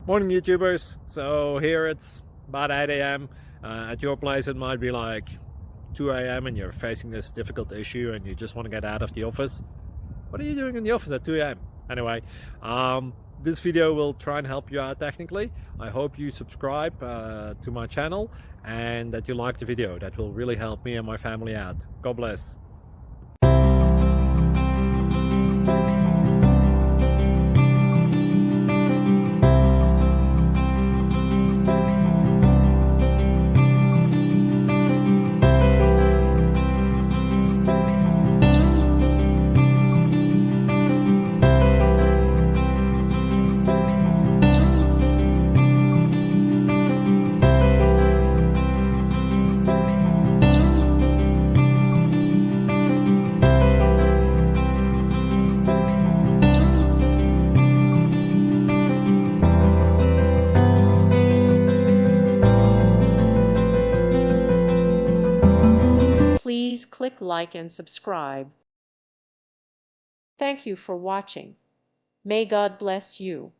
Morning, YouTubers. So here it's about 8 a.m. At your place, it might be like 2 a.m. and you're facing this difficult issue and you just want to get out of the office. What are you doing in the office at 2 a.m.? Anyway, this video will try and help you out technically. I hope you subscribe to my channel and that you like the video. That will really help me and my family out. God bless. Please click like and subscribe. Thank you for watching. May God bless you.